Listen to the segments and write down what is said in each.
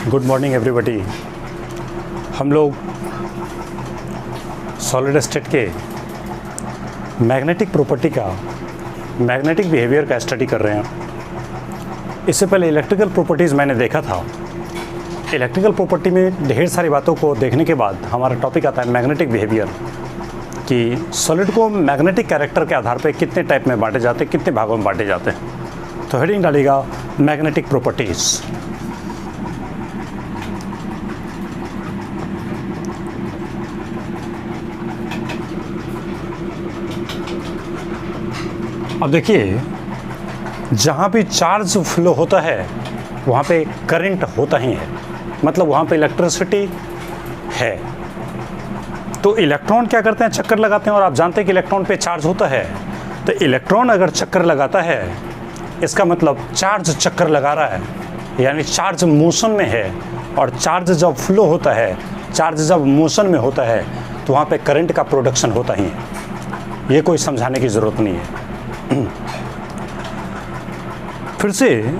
Good morning everybody. हम लोग solid state के मैग्नेटिक प्रॉपर्टी का, मैग्नेटिक बिहेवियर का स्टडी कर रहे हैं। इससे पहले इलेक्ट्रिकल प्रॉपर्टीज़ मैंने देखा था। इलेक्ट्रिकल प्रॉपर्टी में ढेर सारी बातों को देखने के बाद हमारा टॉपिक आता है मैग्नेटिक बिहेवियर, कि सॉलिड को मैग्नेटिक कैरेक्टर के आधार पर कितने टाइप में बांटे जाते हैं, कितने भागों में बांटे जाते हैं। तो हेडिंग डालेगा मैग्नेटिक प्रॉपर्टीज़। अब देखिए, जहाँ भी चार्ज फ्लो होता है वहाँ पे करंट होता ही है, मतलब वहाँ पे इलेक्ट्रिसिटी है। तो इलेक्ट्रॉन क्या करते हैं, चक्कर लगाते हैं। और आप जानते हैं कि इलेक्ट्रॉन पे चार्ज होता है। तो इलेक्ट्रॉन अगर चक्कर लगाता है, इसका मतलब चार्ज चक्कर लगा रहा है, यानी चार्ज मोशन में है। और चार्ज जब फ्लो होता है, चार्ज जब मोशन में होता है, तो वहाँ पे करंट का प्रोडक्शन होता ही है। ये कोई समझाने की ज़रूरत नहीं है। फिर से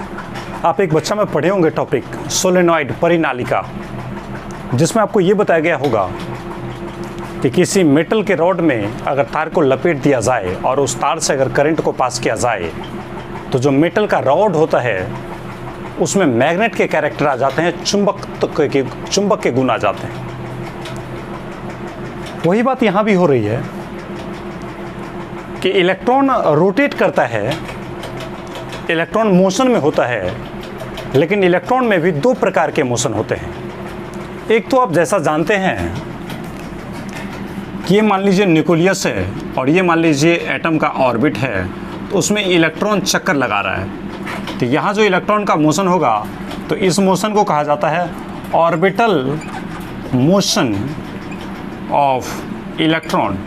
आप एक बच्चा में पढ़े होंगे टॉपिक सोलेनॉइड, परिनालिका, जिसमें आपको ये बताया गया होगा कि किसी मेटल के रॉड में अगर तार को लपेट दिया जाए और उस तार से अगर करंट को पास किया जाए, तो जो मेटल का रॉड होता है उसमें मैग्नेट के कैरेक्टर आ जाते हैं, चुंबक के गुण आ जाते हैं। वही बात यहाँ भी हो रही है कि इलेक्ट्रॉन रोटेट करता है, इलेक्ट्रॉन मोशन में होता है। लेकिन इलेक्ट्रॉन में भी दो प्रकार के मोशन होते हैं। एक तो आप जैसा जानते हैं कि ये मान लीजिए न्यूक्लियस है और ये मान लीजिए एटम का ऑर्बिट है, तो उसमें इलेक्ट्रॉन चक्कर लगा रहा है। तो यहाँ जो इलेक्ट्रॉन का मोशन होगा, तो इस मोशन को कहा जाता है ऑर्बिटल मोशन ऑफ इलेक्ट्रॉन।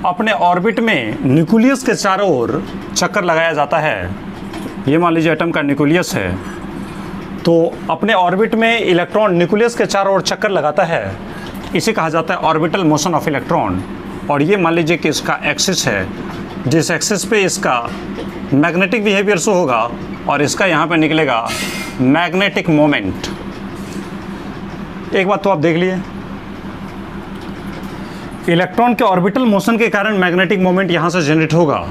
अपने ऑर्बिट में न्यूक्लियस के चारों ओर चक्कर लगाया जाता है। ये मान लीजिए एटम का न्यूक्लियस है, तो अपने ऑर्बिट में इलेक्ट्रॉन न्यूक्लियस के चारों ओर चक्कर लगाता है। इसे कहा जाता है ऑर्बिटल मोशन ऑफ इलेक्ट्रॉन। और ये मान लीजिए कि इसका एक्सिस है, जिस एक्सिस पे इसका मैग्नेटिक बिहेवियर शो होगा और इसका यहाँ पे निकलेगा मैग्नेटिक मोमेंट। एक बात तो आप देख लिए, इलेक्ट्रॉन के ऑर्बिटल मोशन के कारण मैग्नेटिक मोमेंट यहाँ से जनरेट होगा।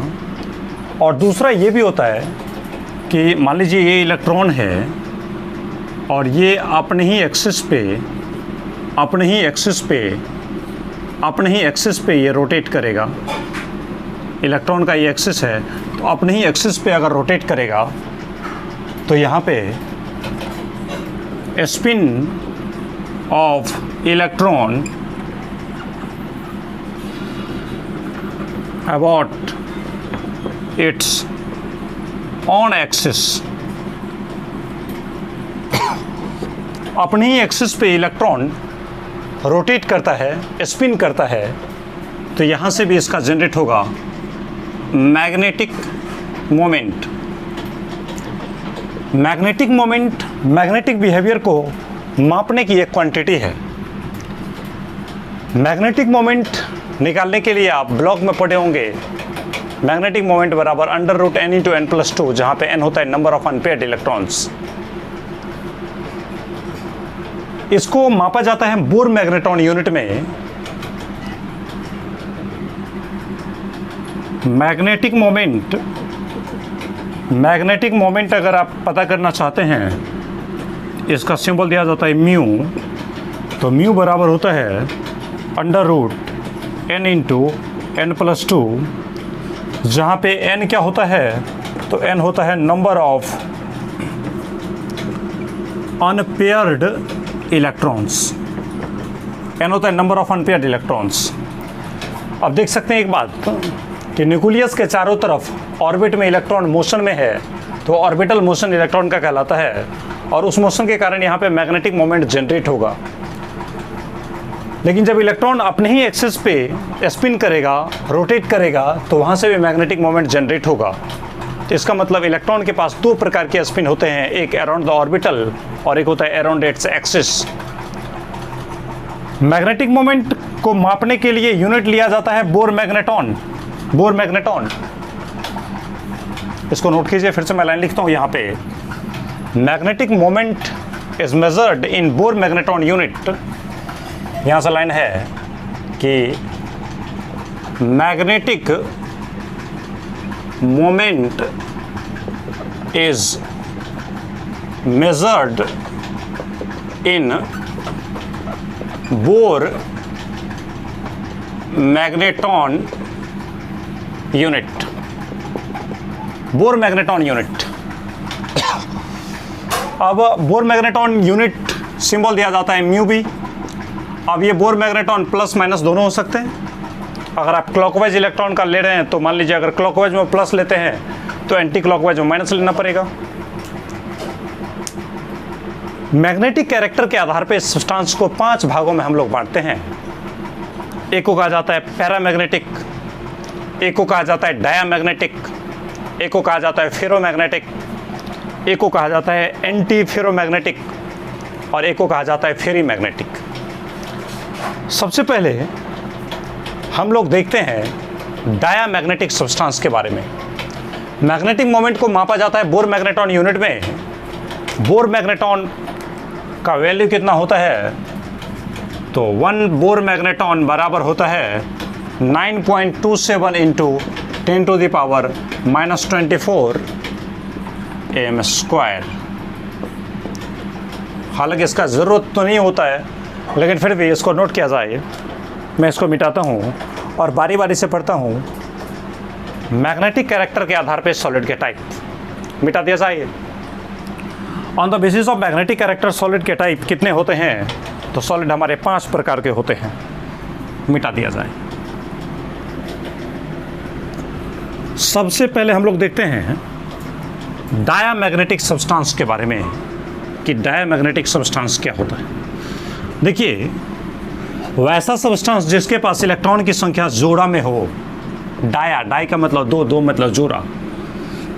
और दूसरा ये भी होता है कि मान लीजिए ये इलेक्ट्रॉन है और ये अपने ही एक्सिस पे ये रोटेट करेगा। इलेक्ट्रॉन का ये एक्सिस है, तो अपने ही एक्सिस पे अगर रोटेट करेगा, तो यहाँ पे spin off electron about its own axis, अपनी ही एक्सिस पे इलेक्ट्रॉन रोटेट करता है, स्पिन करता है। तो यहाँ से भी इसका जनरेट होगा magnetic moment. Magnetic moment magnetic behaviour को मापने की एक क्वांटिटी है। मैग्नेटिक मोमेंट निकालने के लिए आप ब्लॉक में पढ़े होंगे, मैग्नेटिक मोमेंट बराबर √n × n+2, जहाँ पे n होता है नंबर ऑफ अनपेयर्ड इलेक्ट्रॉन्स। इसको मापा जाता है बोर मैग्नेट्रॉन यूनिट में। मैग्नेटिक मोमेंट अगर आप पता करना चाहते हैं, इसका सिंबल दिया जाता है म्यू। तो म्यू बराबर होता है √n × n+2, जहाँ पे n क्या होता है, तो n होता है number of unpaired electrons. n होता है नंबर ऑफ अनपेयर्ड इलेक्ट्रॉन्स। अब देख सकते हैं एक बात कि न्यूक्लियस के चारों तरफ ऑर्बिट में इलेक्ट्रॉन मोशन में है, तो ऑर्बिटल मोशन इलेक्ट्रॉन का कहलाता है। और उस मोशन के कारण यहाँ पे मैग्नेटिक मोमेंट जनरेट होगा। लेकिन जब इलेक्ट्रॉन अपने ही एक्सिस पे स्पिन करेगा, रोटेट करेगा, तो वहाँ से भी मैग्नेटिक मोमेंट जनरेट होगा। तो इसका मतलब इलेक्ट्रॉन के पास दो प्रकार के स्पिन होते हैं, एक अराउंड द ऑर्बिटल और एक होता है around its axis. Magnetic moment को मापने के लिए यूनिट लिया जाता है बोर मैग्नेटॉन। इसको नोट कीजिए, फिर से मैं लाइन लिखता हूँ यहाँ पे। Magnetic moment is measured in bore magnetron unit. यहाँ से लाइन है कि magnetic moment is measured in Bohr magneton unit। Bore magneton unit. अब बोर मैग्नेटॉन यूनिट सिंबल दिया जाता है म्यू बी। अब ये बोर मैग्नेटॉन प्लस माइनस दोनों हो सकते हैं। अगर आप क्लॉकवाइज इलेक्ट्रॉन का ले रहे हैं तो मान लीजिए अगर क्लॉकवाइज में प्लस लेते हैं तो एंटी क्लॉकवाइज में माइनस लेना पड़ेगा। मैग्नेटिक कैरेक्टर के आधार पर इस सब्सटेंस को 5 भागों में हम लोग बांटते हैं। एक को कहा जाता है पैरामैग्नेटिक, एक को कहा जाता है डायामैग्नेटिक, एक को कहा जाता है फेरोमैग्नेटिक, एक को कहा जाता है एंटी फेरोमैग्नेटिक और एक को कहा जाता है फेरीमैग्नेटिक। सबसे पहले हम लोग देखते हैं डायामैग्नेटिक सब्सटेंस के बारे में। मैग्नेटिक मोमेंट को मापा जाता है बोर मैग्नेटॉन यूनिट में। बोर मैग्नेटॉन का वैल्यू कितना होता है तो 1 बोर मैग्नेटॉन बराबर होता है 9.27 इंटू 10⁻⁻24 m²। हालांकि इसका ज़रूरत तो नहीं होता है लेकिन फिर भी इसको नोट किया जाए। मैं इसको मिटाता हूँ और बारी बारी से पढ़ता हूँ। मैग्नेटिक कैरेक्टर के आधार पर सॉलिड के टाइप मिटा दिया जाए। On the basis of magnetic character solid के टाइप कितने होते हैं तो सॉलिड हमारे 5 प्रकार के होते हैं। मिटा दिया जाए। सबसे पहले हम लोग देखते हैं डायामैग्नेटिक सब्सटेंस के बारे में कि डायामैग्नेटिक सब्सटेंस क्या होता है। देखिए, वैसा सब्सटेंस जिसके पास इलेक्ट्रॉन की संख्या जोड़ा में हो। डाई का मतलब दो मतलब जोड़ा।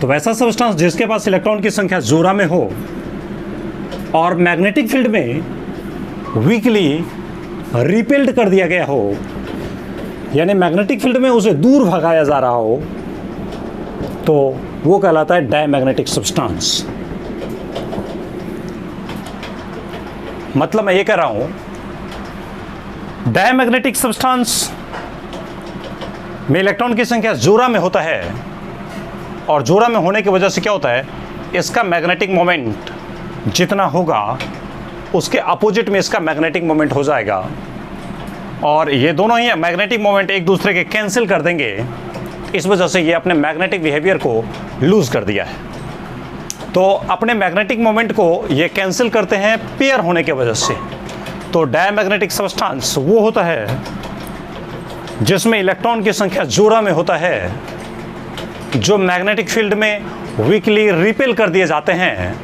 तो वैसा सब्सटेंस जिसके पास इलेक्ट्रॉन की संख्या जोड़ा में हो और मैग्नेटिक फील्ड में वीकली रिपेल्ड कर दिया गया हो, यानी मैग्नेटिक फील्ड में उसे दूर भगाया जा रहा हो, तो वो कहलाता है डायमैग्नेटिक सब्सटेंस। मतलब मैं ये कह रहा हूं डायमैग्नेटिक सब्सटेंस में इलेक्ट्रॉन की संख्या जोड़ा में होता है और जोड़ा में होने की वजह से क्या होता है, इसका मैग्नेटिक मोमेंट जितना होगा उसके अपोजिट में इसका मैग्नेटिक मोमेंट हो जाएगा और ये दोनों ही मैग्नेटिक मोमेंट एक दूसरे के कैंसिल कर देंगे। इस वजह से ये अपने मैग्नेटिक बिहेवियर को लूज कर दिया है। तो अपने मैग्नेटिक मोमेंट को ये कैंसिल करते हैं पेयर होने की वजह से। तो डायमैग्नेटिक सब्सटेंस वो होता है जिसमें इलेक्ट्रॉन की संख्या जोड़ा में होता है, जो मैग्नेटिक फील्ड में वीकली रिपेल कर दिए जाते हैं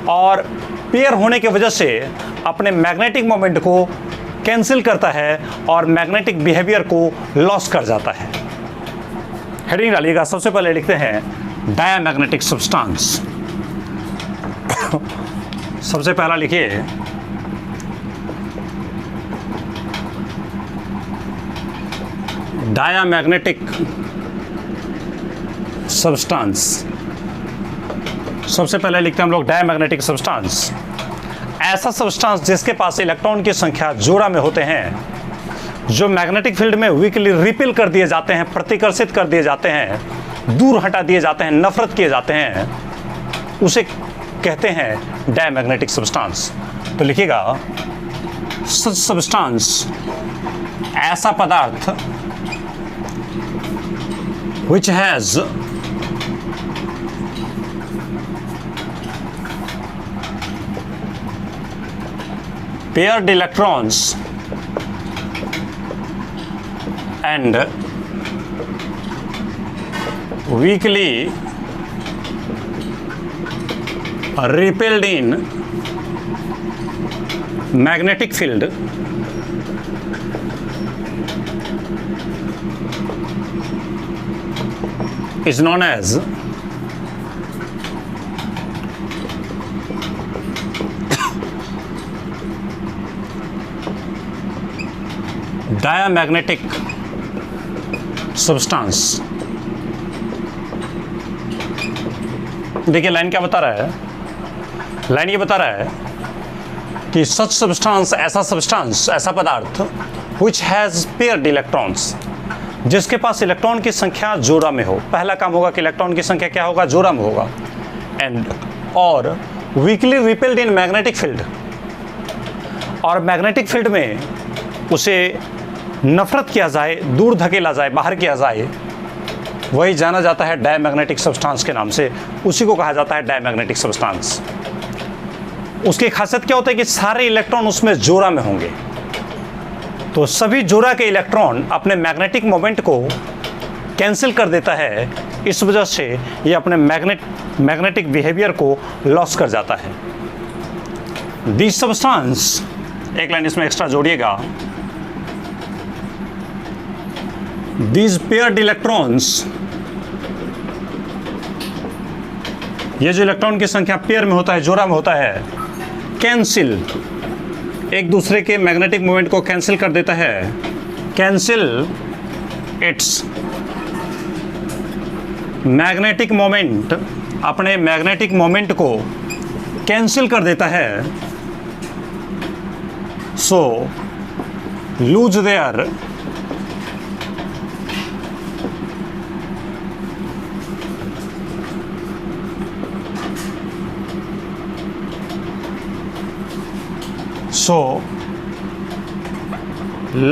और पेयर होने की वजह से अपने मैग्नेटिक मोमेंट को कैंसिल करता है और मैग्नेटिक बिहेवियर को लॉस कर जाता है। हेडिंग डालिएगा। सबसे पहले लिखते हैं डायमैग्नेटिक सब्सटेंस। सबसे पहला लिखिए डायमैग्नेटिक सब्सटेंस। सबसे पहले लिखते हैं हम लोग डायमैग्नेटिक सब्सटेंस, ऐसा सब्सटेंस जिसके पास इलेक्ट्रॉन की संख्या जोड़ा में होते हैं, जो मैग्नेटिक फील्ड में वीकली रिपेल कर दिए जाते हैं, प्रतिकर्षित कर दिए जाते हैं, दूर हटा दिए जाते हैं, नफरत किए जाते हैं, उसे कहते हैं डायमैग्नेटिक सब्सटेंस। तो लिखिएगा सब्सटेंस ऐसा पदार्थ which has paired electrons and weakly repelled in magnetic field is known as diamagnetic substance. देखिए लाइन क्या बता रहा है, लाइन ये बता रहा है कि सच सब्सटेंस, ऐसा सब्सटेंस, ऐसा पदार्थ which has paired इलेक्ट्रॉन्स, जिसके पास इलेक्ट्रॉन की संख्या जोड़ा में हो। पहला काम होगा कि इलेक्ट्रॉन की संख्या क्या होगा, जोड़ा में होगा। एंड और वीकली रिपेल्ड इन मैग्नेटिक फील्ड, और मैग्नेटिक फील्ड में उसे नफरत किया जाए, दूर धकेला जाए, बाहर किया जाए, वही जाना जाता है डायमैग्नेटिक सब्सटेंस के नाम से। उसी को कहा जाता है डायमैग्नेटिक सब्सटेंस। उसकी खासियत क्या होता है कि सारे इलेक्ट्रॉन उसमें जोड़ा में होंगे, तो सभी जोड़ा के इलेक्ट्रॉन अपने मैग्नेटिक मोमेंट को कैंसिल कर देता है। इस वजह से ये अपने मैग्नेटिक बिहेवियर को लॉस कर जाता है। दिस सब्सटेंस, एक लाइन इसमें एक्स्ट्रा जोड़िएगा, दीज पेयर्ड इलेक्ट्रॉन्स, ये जो इलेक्ट्रॉन की संख्या पेयर में होता है, जोड़ा में होता है, कैंसिल, एक दूसरे के मैग्नेटिक मोमेंट को कैंसिल कर देता है। कैंसिल इट्स मैग्नेटिक मोमेंट, अपने मैग्नेटिक मोमेंट को कैंसिल कर देता है। So lose their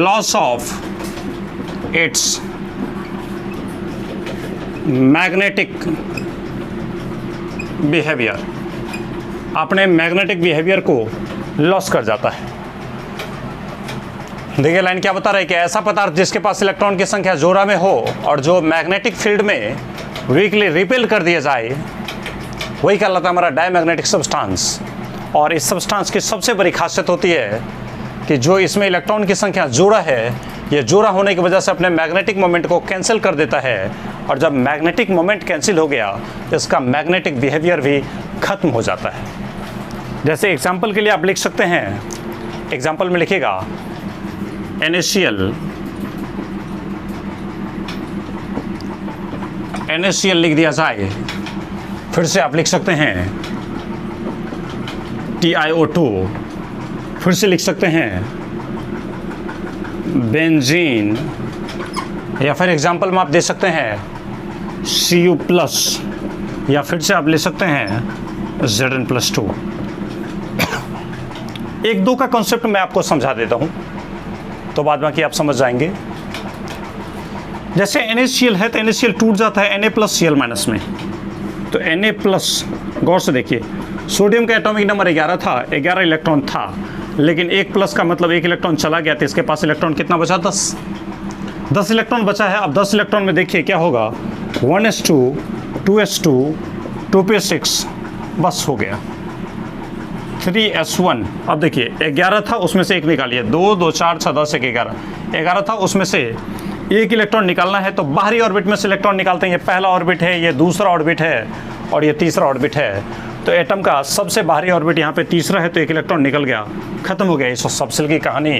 loss of its magnetic behavior, अपने मैग्नेटिक बिहेवियर को लॉस कर जाता है। देखिए लाइन क्या बता रहा है कि ऐसा पदार्थ जिसके पास इलेक्ट्रॉन की संख्या जोड़ा में हो और जो मैग्नेटिक फील्ड में वीकली रिपेल कर दिया जाए, वही कहलाता है हमारा डायमैग्नेटिक सब्सटेंस। और इस सब्सटेंस की सबसे बड़ी खासियत होती है कि जो इसमें इलेक्ट्रॉन की संख्या जोड़ा है, ये जोड़ा होने की वजह से अपने मैग्नेटिक मोमेंट को कैंसिल कर देता है। और जब मैग्नेटिक मोमेंट कैंसिल हो गया, इसका मैग्नेटिक बिहेवियर भी खत्म हो जाता है। जैसे एग्जाम्पल के लिए आप लिख सकते हैं, एग्जाम्पल में लिखिएगा NaCl लिख दिया जाए, फिर से आप लिख सकते हैं TiO2, फिर से लिख सकते हैं बेंजीन, या फिर एग्जाम्पल में आप दे सकते हैं Cu+, या फिर से आप ले सकते हैं Zn+2। एक दो का कॉन्सेप्ट मैं आपको समझा देता हूं, तो बाद बाकी आप समझ जाएंगे। जैसे NaCl है तो NaCl टूट जाता है Na+Cl- में, तो Na+, गौर से देखिए, सोडियम का एटॉमिक नंबर 11 था, 11 इलेक्ट्रॉन था, लेकिन 1+ का मतलब 1 इलेक्ट्रॉन चला गया, तो इसके पास इलेक्ट्रॉन कितना बचा, 10 इलेक्ट्रॉन बचा है। अब 10 इलेक्ट्रॉन में देखिए क्या होगा, 1s2, 2s2, 2p6, बस हो गया, 3s1। अब देखिए 11 था, उसमें से एक निकालिए, 2, 2, 4, 6, 10, 1, 11 था, उसमें से एक इलेक्ट्रॉन निकालना है, तो बाहरी ऑर्बिट में से इलेक्ट्रॉन निकालते हैं। ये पहला ऑर्बिट है, ये दूसरा ऑर्बिट है, और ये तीसरा ऑर्बिट है। तो एटम का सबसे बाहरी ऑर्बिट यहाँ पे तीसरा है, तो एक इलेक्ट्रॉन निकल गया, खत्म हो गया इस सबसेल की कहानी।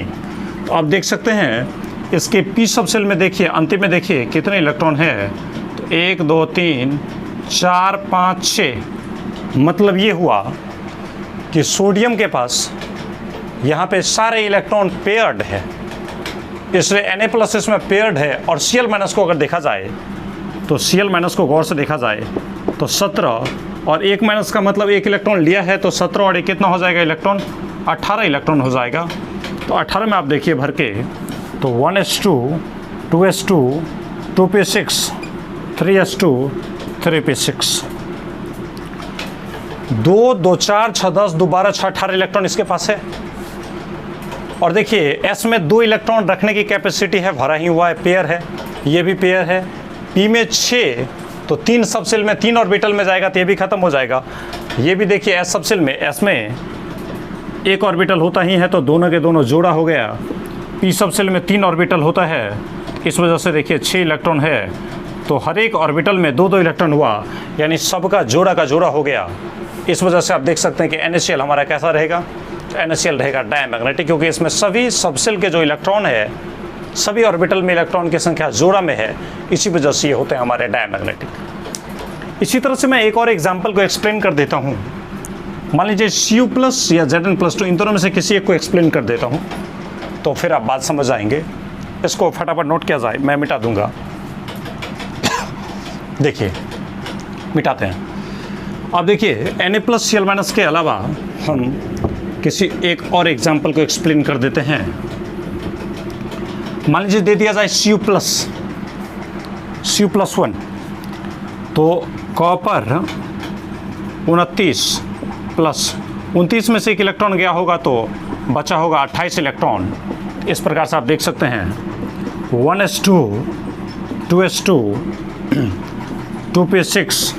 तो आप देख सकते हैं इसके पी सबसेल में देखिए, अंतिम में देखिए कितने इलेक्ट्रॉन है, तो 1, 2, 3, 4, 5, 6। मतलब ये हुआ कि सोडियम के पास यहाँ पे सारे इलेक्ट्रॉन पेयर्ड है, इसलिए Na+ इसमें पेयर्ड है। और Cl- को अगर देखा जाए, तो Cl- को गौर से देखा जाए तो 17, और 1- का मतलब 1 इलेक्ट्रॉन लिया है, तो 17 और 1 कितना हो जाएगा इलेक्ट्रॉन, 18 इलेक्ट्रॉन हो जाएगा। तो 18 में आप देखिए भर के, तो 1s2, 2s2, 2p6, 3s2, 3p6, 2, 2, 4, 6, 10, 2, 12, 6, 18 electron इसके पास है। और देखिए S में 2 इलेक्ट्रॉन रखने की कैपेसिटी है, भरा ही हुआ है, पेयर है, ये भी पेयर है। P में 6, तो 3 सबसेल में 3 ऑर्बिटल में जाएगा, तो ये भी खत्म हो जाएगा। ये भी देखिए S सबसेल में, S में 1 ऑर्बिटल होता ही है, तो दोनों के दोनों जोड़ा हो गया। P सबसेल में 3 ऑर्बिटल होता है, इस वजह से देखिए 6 इलेक्ट्रॉन है, तो हर एक ऑर्बिटल में 2-2 इलेक्ट्रॉन हुआ, यानी सबका जोड़ा का जोड़ा हो गया। इस वजह से आप देख सकते हैं कि NaCl हमारा कैसा रहेगा, NaCl रहेगा डायमैग्नेटिक, क्योंकि इसमें सभी सबसेल के जो इलेक्ट्रॉन है, सभी ऑर्बिटल में इलेक्ट्रॉन की संख्या जोड़ा में है, इसी वजह से ये होते हैं हमारे डायमैग्नेटिक। इसी तरह से मैं एक और एग्जांपल को एक्सप्लेन कर देता हूँ। मान लीजिए Cu प्लस या Zn+2 इन दोनों में से किसी एक को एक्सप्लेन कर देता हूँ तो फिर आप बात समझ आएंगे। इसको फटाफट नोट किया जाए, मैं मिटा दूंगा। देखिए मिटाते हैं। अब देखिए Na+Cl- के अलावा हम किसी एक और एग्जाम्पल को एक्सप्लेन कर देते हैं। मान लीजिए दे दिया जाए Cu+1, तो कॉपर 29 प्लस 29 में से एक इलेक्ट्रॉन गया होगा तो बचा होगा 28 इलेक्ट्रॉन। इस प्रकार से आप देख सकते हैं 1s2 2s2 2p6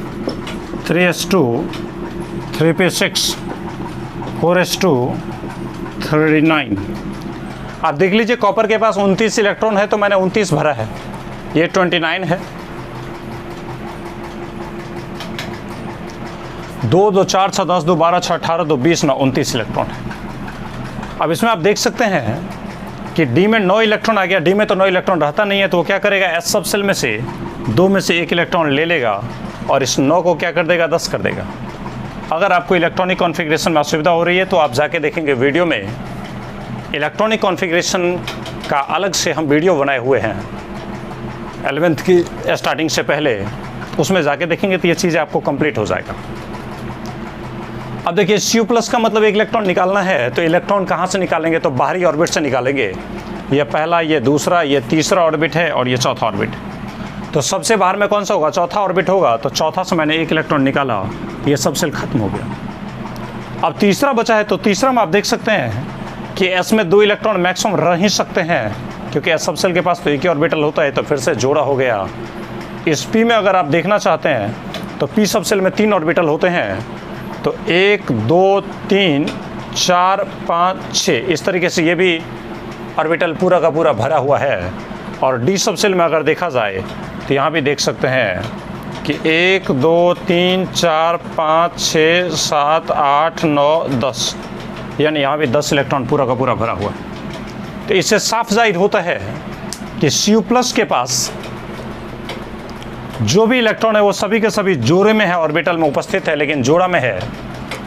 3s2 3p6 4s2 39। आप देख लीजिए कॉपर के पास 29 इलेक्ट्रॉन है तो मैंने 29 भरा है, ये 29 है। 2 2 4 6 10 2 12 6 18 2 20 9 29 इलेक्ट्रॉन है। अब इसमें आप देख सकते हैं कि डी में 9 इलेक्ट्रॉन आ गया। डी में तो 9 इलेक्ट्रॉन रहता नहीं है, तो वो क्या करेगा, एस सब सेल में से 2 में से 1 इलेक्ट्रॉन ले लेगा और इस 9 को क्या कर देगा, 10 कर देगा। अगर आपको इलेक्ट्रॉनिक कॉन्फ़िगरेशन में असुविधा हो रही है तो आप जाके देखेंगे वीडियो में, इलेक्ट्रॉनिक कॉन्फ़िगरेशन का अलग से हम वीडियो बनाए हुए हैं 11th की स्टार्टिंग से पहले, उसमें जाके देखेंगे तो ये चीज़ें आपको कंप्लीट हो जाएगा। अब देखिए Cu+ का मतलब एक इलेक्ट्रॉन निकालना है, तो इलेक्ट्रॉन कहाँ से निकालेंगे, तो बाहरी ऑर्बिट से निकालेंगे। ये पहला, ये दूसरा, ये तीसरा ऑर्बिट है और ये चौथा ऑर्बिट। तो सबसे बाहर में कौन सा होगा, चौथा ऑर्बिट होगा। तो चौथा से मैंने एक इलेक्ट्रॉन निकाला, ये सब सेल खत्म हो गया। अब तीसरा बचा है, तो तीसरा में आप देख सकते हैं कि S में 2 इलेक्ट्रॉन मैक्सिमम रह ही सकते हैं, क्योंकि S सब सेल के पास तो एक ही ऑर्बिटल होता है, तो फिर से जोड़ा हो गया। इस P में अगर आप देखना चाहते हैं तो P सब सेल में 3 ऑर्बिटल होते हैं, तो 1 2 3 4 5 6 इस तरीके से ये भी ऑर्बिटल पूरा का पूरा भरा हुआ है। और D सब सेल में अगर देखा जाए तो यहाँ भी देख सकते हैं कि 1 2 3 4 5 6 7 8 9 10, यानी यहाँ भी 10 इलेक्ट्रॉन पूरा का पूरा भरा हुआ है। तो इससे साफ जाहिर होता है कि Cu+ के पास जो भी इलेक्ट्रॉन है वो सभी के सभी जोड़े में है, ऑर्बिटल में उपस्थित है, लेकिन जोड़ा में है।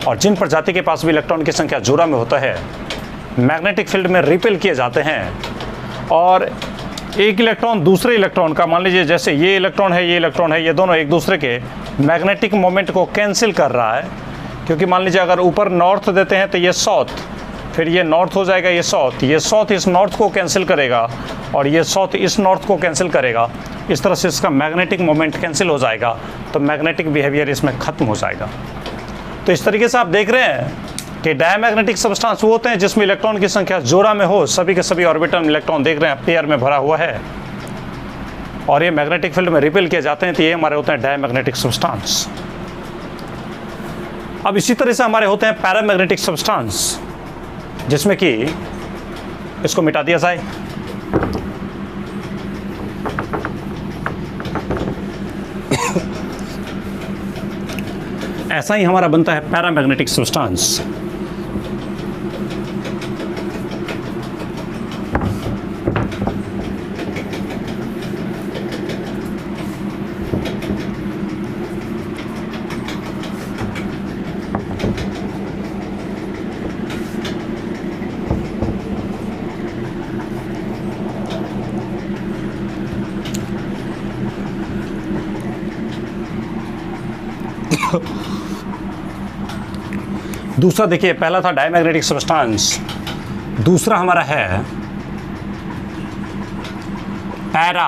और जिन प्रजाति के पास भी इलेक्ट्रॉन की संख्या जोड़ा में होता है, मैग्नेटिक फील्ड में रिपेल किए जाते हैं। और एक इलेक्ट्रॉन दूसरे इलेक्ट्रॉन का, मान लीजिए जैसे ये इलेक्ट्रॉन है, ये इलेक्ट्रॉन है, ये दोनों एक दूसरे के मैग्नेटिक मोमेंट को कैंसिल कर रहा है। क्योंकि मान लीजिए अगर ऊपर नॉर्थ देते हैं तो ये साउथ, फिर ये नॉर्थ हो जाएगा, ये साउथ इस नॉर्थ को कैंसिल करेगा और ये साउथ इस नॉर्थ को कैंसिल करेगा। इस तरह से इसका मैग्नेटिक मोमेंट कैंसिल हो जाएगा, तो मैग्नेटिक बिहेवियर इसमें ख़त्म हो जाएगा। तो इस तरीके से आप देख रहे हैं कि डायमैग्नेटिक सब्सटेंस वो होते हैं जिसमें इलेक्ट्रॉन की संख्या जोड़ा में हो, सभी के सभी ऑर्बिटल में इलेक्ट्रॉन देख रहे हैं पेयर में भरा हुआ है और ये मैग्नेटिक फील्ड में रिपेल किए जाते हैं, तो ये हमारे होते हैं डायमैग्नेटिक सब्सटेंस। अब इसी तरह से हमारे होते हैं पैरामैग्नेटिक सब्सटेंस, जिसमें कि इसको मिटा दिया जाए। ऐसा ही हमारा बनता है पैरामैग्नेटिक सब्सटेंस। दूसरा देखिए, पहला था डायमैग्नेटिक सब्सटेंस, दूसरा हमारा है पैरा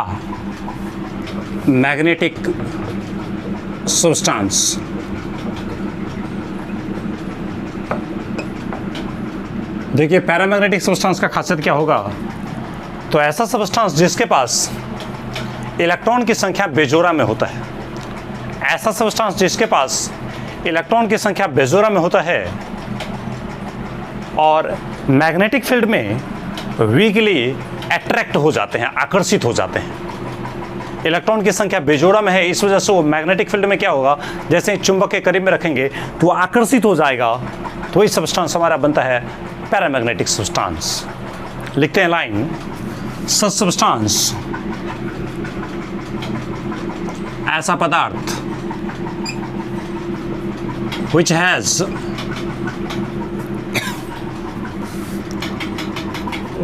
मैग्नेटिक सब्सटेंस। देखिए पैरामैग्नेटिक सब्सटेंस का खासियत क्या होगा, तो ऐसा सब्सटेंस जिसके पास इलेक्ट्रॉन की संख्या बेजोड़ा में होता है, ऐसा सब्सटेंस जिसके पास इलेक्ट्रॉन की संख्या बेजोड़ा में होता है और मैग्नेटिक फील्ड में वीकली अट्रैक्ट हो जाते हैं, आकर्षित हो जाते हैं। इलेक्ट्रॉन की संख्या बेजोड़ा में है, इस वजह से वो मैग्नेटिक फील्ड में क्या होगा, जैसे ही चुंबक के करीब में रखेंगे तो वो आकर्षित हो जाएगा, तो वही सब्सटेंस हमारा बनता है पैरामैग्नेटिक सब्सटेंस। लिखते हैं लाइन, सच सब्सटेंस ऐसा पदार्थ which has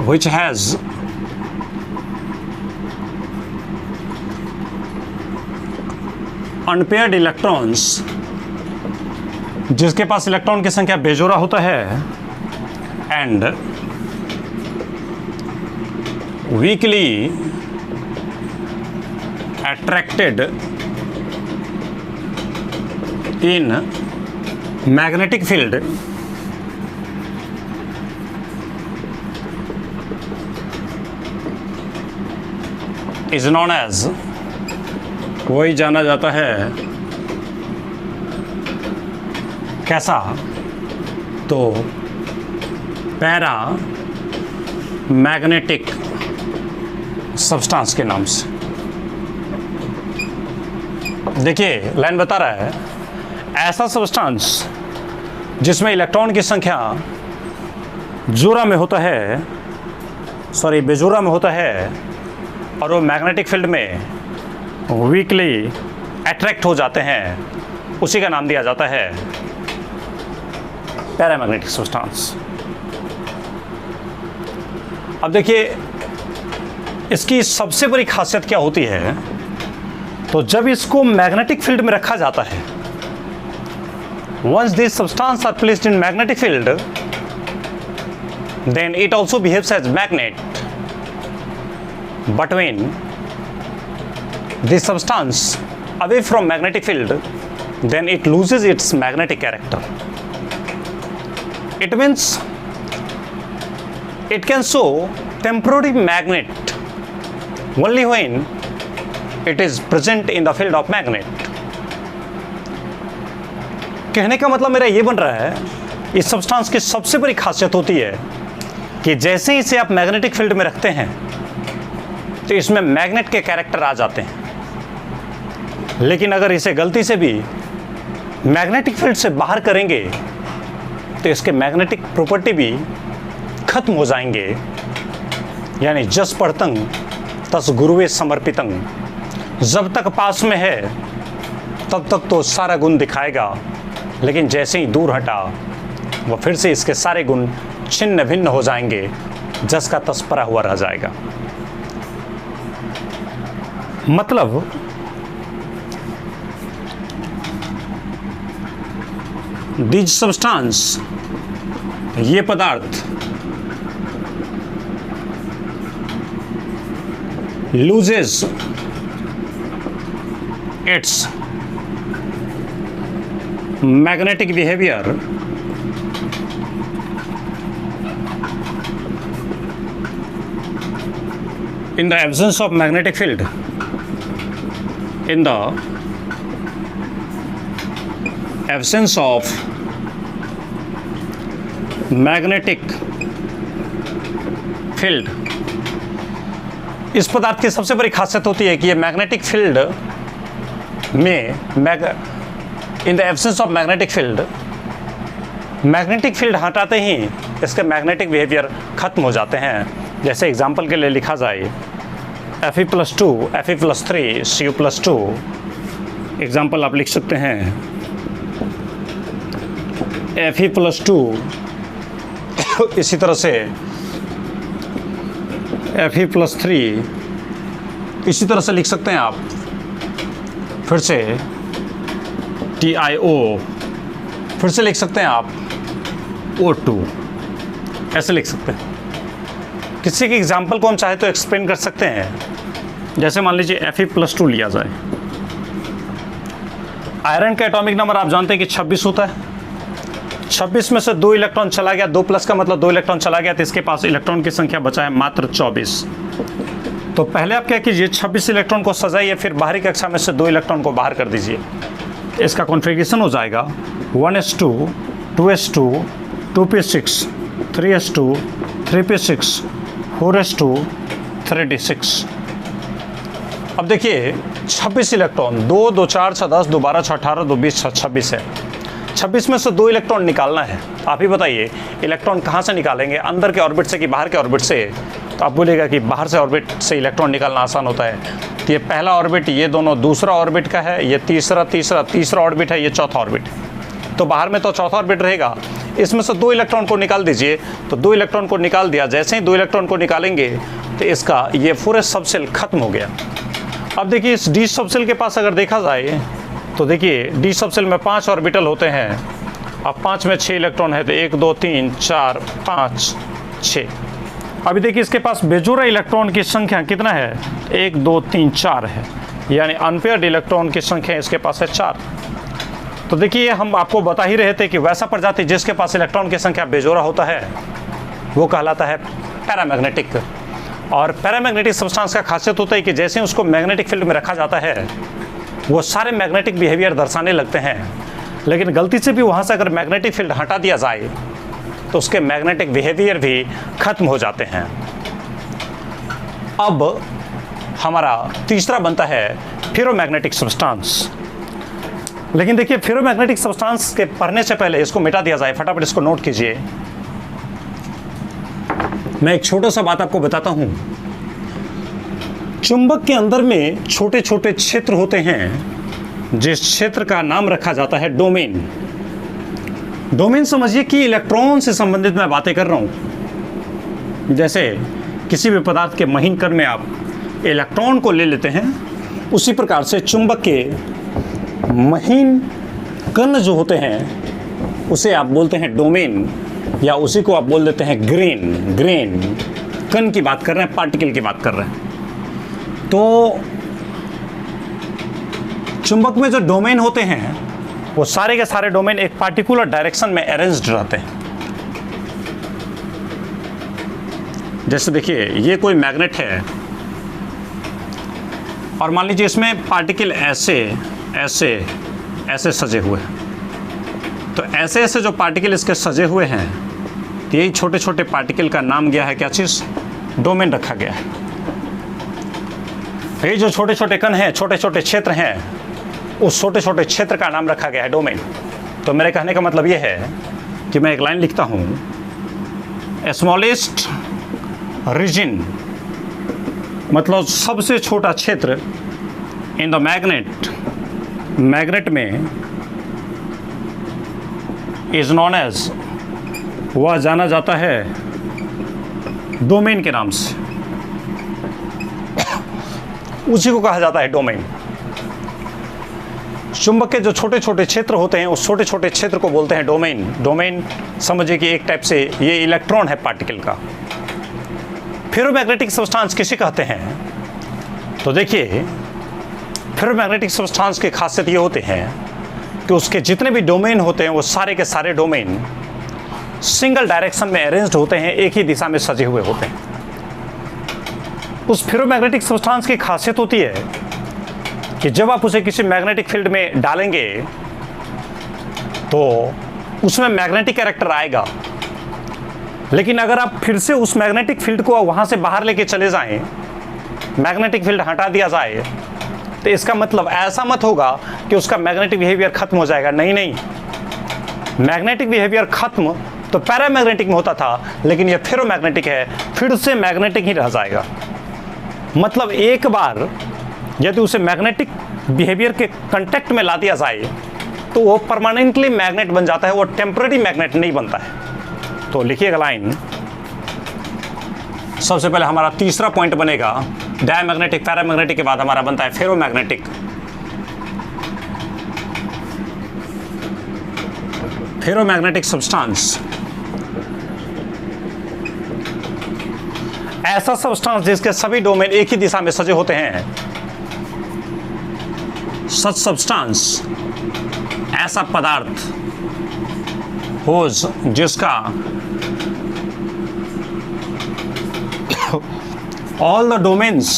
which has unpaired electrons, जिसके पास इलेक्ट्रॉन की संख्या बेजोड़ा होता है, and weakly attracted in magnetic field is known as, वही जाना जाता है कैसा, तो पैरा मैग्नेटिक सब्सटेंस के नाम से। देखिए लाइन बता रहा है, ऐसा सब्सटेंस जिसमें इलेक्ट्रॉन की संख्या जोड़ा में होता है, सॉरी बेजोड़ा में होता है, और वो मैग्नेटिक फील्ड में वीकली अट्रैक्ट हो जाते हैं, उसी का नाम दिया जाता है पैरामैग्नेटिक सब्सटेंस। अब देखिए इसकी सबसे बड़ी खासियत क्या होती है, तो जब इसको मैग्नेटिक फील्ड में रखा जाता है, once these substances are placed in magnetic field, then it also behaves as magnet. But when this substance away from magnetic field, then it loses its magnetic character. It means it can show temporary magnet only when it is present in the field of magnet. कहने का मतलब मेरा ये बन रहा है, इस substance की सबसे बड़ी खासियत होती है कि जैसे ही इसे आप मैग्नेटिक फील्ड में रखते हैं तो इसमें मैग्नेट के कैरेक्टर आ जाते हैं, लेकिन अगर इसे गलती से भी मैग्नेटिक फील्ड से बाहर करेंगे तो इसके मैग्नेटिक प्रॉपर्टी भी खत्म हो जाएंगे। यानी जस पढ़तंग तस गुरुवे समर्पितंग, जब तक पास में है तब तक तो सारा गुण दिखाएगा, लेकिन जैसे ही दूर हटा वह फिर से इसके सारे गुण छिन्न भिन्न हो जाएंगे, जस का तस परा हुआ रह जाएगा। मतलब दिस सब्सटेंस, ये पदार्थ loses it's magnetic behavior in the absence of magnetic field, in the absence of magnetic field। इस पदार्थ की सबसे बड़ी खासियत होती है कि ये मैग्नेटिक फील्ड में in the absence of magnetic field, magnetic field हटाते ही इसके मैग्नेटिक बिहेवियर खत्म हो जाते हैं। जैसे एग्जांपल के लिए लिखा जाए Fe+2 Fe+3 Cu+2, एग्जांपल आप लिख सकते हैं Fe+2 इसी तरह से Fe+3 इसी तरह से लिख सकते हैं आप, फिर से TiO, फिर से लिख सकते हैं आप O2, ऐसे लिख सकते हैं। किसी के एग्जाम्पल को हम चाहे तो एक्सप्लेन कर सकते हैं। जैसे मान लीजिए Fe+2 लिया जाए, आयरन का एटॉमिक नंबर आप जानते हैं कि 26 होता है। 26 में से 2 इलेक्ट्रॉन चला गया, 2 प्लस का मतलब 2 इलेक्ट्रॉन चला गया, तो इसके पास इलेक्ट्रॉन की संख्या बचा है मात्र 24। तो पहले आप क्या कीजिए, 26 इलेक्ट्रॉन को सजाइए, फिर बाहरी कक्षा में से 2 इलेक्ट्रॉन को बाहर कर दीजिए। इसका कॉन्फ़िगरेशन हो जाएगा 1s2 2s2 2p6 3s2 3p6 4s2 3d6। अब देखिए 26 इलेक्ट्रॉन, 2 2 4 6 10 2 12 6 18 2 20 6 26 है। 26 में से 2 इलेक्ट्रॉन निकालना है। आप ही बताइए इलेक्ट्रॉन कहाँ से निकालेंगे, अंदर के ऑर्बिट से कि बाहर के ऑर्बिट से? तो आप बोलेगा कि बाहर से ऑर्बिट से इलेक्ट्रॉन निकालना आसान होता है। तो ये पहला ऑर्बिट, ये दोनों दूसरा ऑर्बिट का है, ये तीसरा ऑर्बिट है, ये चौथा ऑर्बिट है। तो बाहर में तो चौथा ऑर्बिट रहेगा, इसमें से 2 इलेक्ट्रॉन को निकाल दीजिए, तो 2 इलेक्ट्रॉन को निकाल दिया। जैसे ही 2 इलेक्ट्रॉन को निकालेंगे तो इसका ये पूरे सब सेल खत्म हो गया। अब देखिए इस डी सब सेल के पास अगर देखा जाए तो देखिए डी सब सेल में 5 ऑर्बिटल होते हैं। अब 5 में 6 इलेक्ट्रॉन है, तो 1 2 3 4 5 6। अभी देखिए इसके पास बेजोड़ा इलेक्ट्रॉन की संख्या कितना है, 1 2 3 4 है, यानी अनपेयर्ड इलेक्ट्रॉन की संख्या इसके पास है 4। तो देखिए हम आपको बता ही रहे थे कि वैसा प्रजाति जिसके पास इलेक्ट्रॉन की संख्या बेजोड़ा होता है वो कहलाता है पैरामैग्नेटिक। और पैरामैग्नेटिक सब्सटेंस का खासियत होता है कि जैसे उसको मैग्नेटिक फील्ड में रखा जाता है वो सारे मैग्नेटिक बिहेवियर दर्शाने लगते हैं, लेकिन गलती से भी वहाँ से अगर मैग्नेटिक फील्ड हटा दिया जाए तो उसके मैग्नेटिक बिहेवियर भी खत्म हो जाते हैं। अब हमारा तीसरा बनता है फेरोमैग्नेटिक सब्सटेंस। लेकिन देखिए फेरोमैग्नेटिक सब्सटेंस के पढ़ने से पहले इसको मिटा दिया जाए, फटाफट इसको नोट कीजिए। मैं एक छोटा सा बात आपको बताता हूं। चुंबक के अंदर में छोटे छोटे क्षेत्र होते हैं, जिस क्षेत्र का नाम रखा जाता है डोमेन। डोमेन समझिए कि इलेक्ट्रॉन से संबंधित मैं बातें कर रहा हूं। जैसे किसी भी पदार्थ के महीन कण में आप इलेक्ट्रॉन को ले लेते हैं, उसी प्रकार से चुंबक के महीन कण जो होते हैं उसे आप बोलते हैं डोमेन, या उसी को आप बोल देते हैं ग्रेन। कण की बात कर रहे हैं, पार्टिकल की बात कर रहे हैं। तो चुंबक में जो डोमेन होते हैं वो सारे के सारे डोमेन एक पार्टिकुलर डायरेक्शन में अरेंज्ड रहते हैं। जैसे देखिए ये कोई मैग्नेट है और मान लीजिए इसमें पार्टिकल ऐसे ऐसे ऐसे सजे हुए हैं। तो ऐसे ऐसे जो पार्टिकल इसके सजे हुए हैं, तो यही छोटे छोटे पार्टिकल का नाम गया है क्या चीज़, डोमेन रखा गया है। ये जो छोटे छोटे कण हैं, छोटे छोटे क्षेत्र हैं, उस छोटे छोटे क्षेत्र का नाम रखा गया है डोमेन। तो मेरे कहने का मतलब ये है कि मैं एक लाइन लिखता हूँ, स्मॉलेस्ट रीजन, मतलब सबसे छोटा क्षेत्र इन द मैग्नेट में इज नॉन एज, वह जाना जाता है डोमेन के नाम से, उसी को कहा जाता है डोमेन। चुंबक के जो छोटे छोटे क्षेत्र होते हैं उस छोटे छोटे क्षेत्र को बोलते हैं डोमेन। डोमेन समझिए कि एक टाइप से ये इलेक्ट्रॉन है पार्टिकल का। फेरोमैग्नेटिक सब्सटेंस किसे कहते हैं, तो देखिए फेरोमैग्नेटिक सब्सटेंस की खासियत ये होते हैं कि उसके जितने भी डोमेन होते हैं वो सारे के सारे डोमेन सिंगल डायरेक्शन में अरेंज्ड होते हैं, एक ही दिशा में सजे हुए होते हैं। उस फेरोमैग्नेटिक सब्सटेंस की खासियत होती है कि जब आप उसे किसी मैग्नेटिक फील्ड में डालेंगे तो उसमें मैग्नेटिक कैरेक्टर आएगा, लेकिन अगर आप फिर से उस मैग्नेटिक फील्ड को वहाँ से बाहर लेके चले जाएं, मैग्नेटिक फील्ड हटा दिया जाए, तो इसका मतलब ऐसा मत होगा कि उसका मैग्नेटिक बिहेवियर खत्म हो जाएगा। नहीं, मैग्नेटिक बिहेवियर खत्म तो पैरामैग्नेटिक में होता था, लेकिन ये फेरोमैग्नेटिक है, फिर से मैग्नेटिक ही रह जाएगा। मतलब एक बार यदि उसे मैग्नेटिक बिहेवियर के कांटेक्ट में ला दिया जाए तो वो परमानेंटली मैग्नेट बन जाता है, वो टेम्पररी मैग्नेट नहीं बनता है। तो लिखिएगा लाइन, सबसे पहले हमारा तीसरा पॉइंट बनेगा डायमैग्नेटिक। पैरामैग्नेटिक के बाद हमारा बनता है फेरोमैग्नेटिक। फेरोमैग्नेटिक सब्सटेंस ऐसा सब्सटेंस जिसके सभी डोमेन एक ही दिशा में सजे होते हैं। सच सब्सटेंस ऐसा पदार्थ हो जिसका all the domains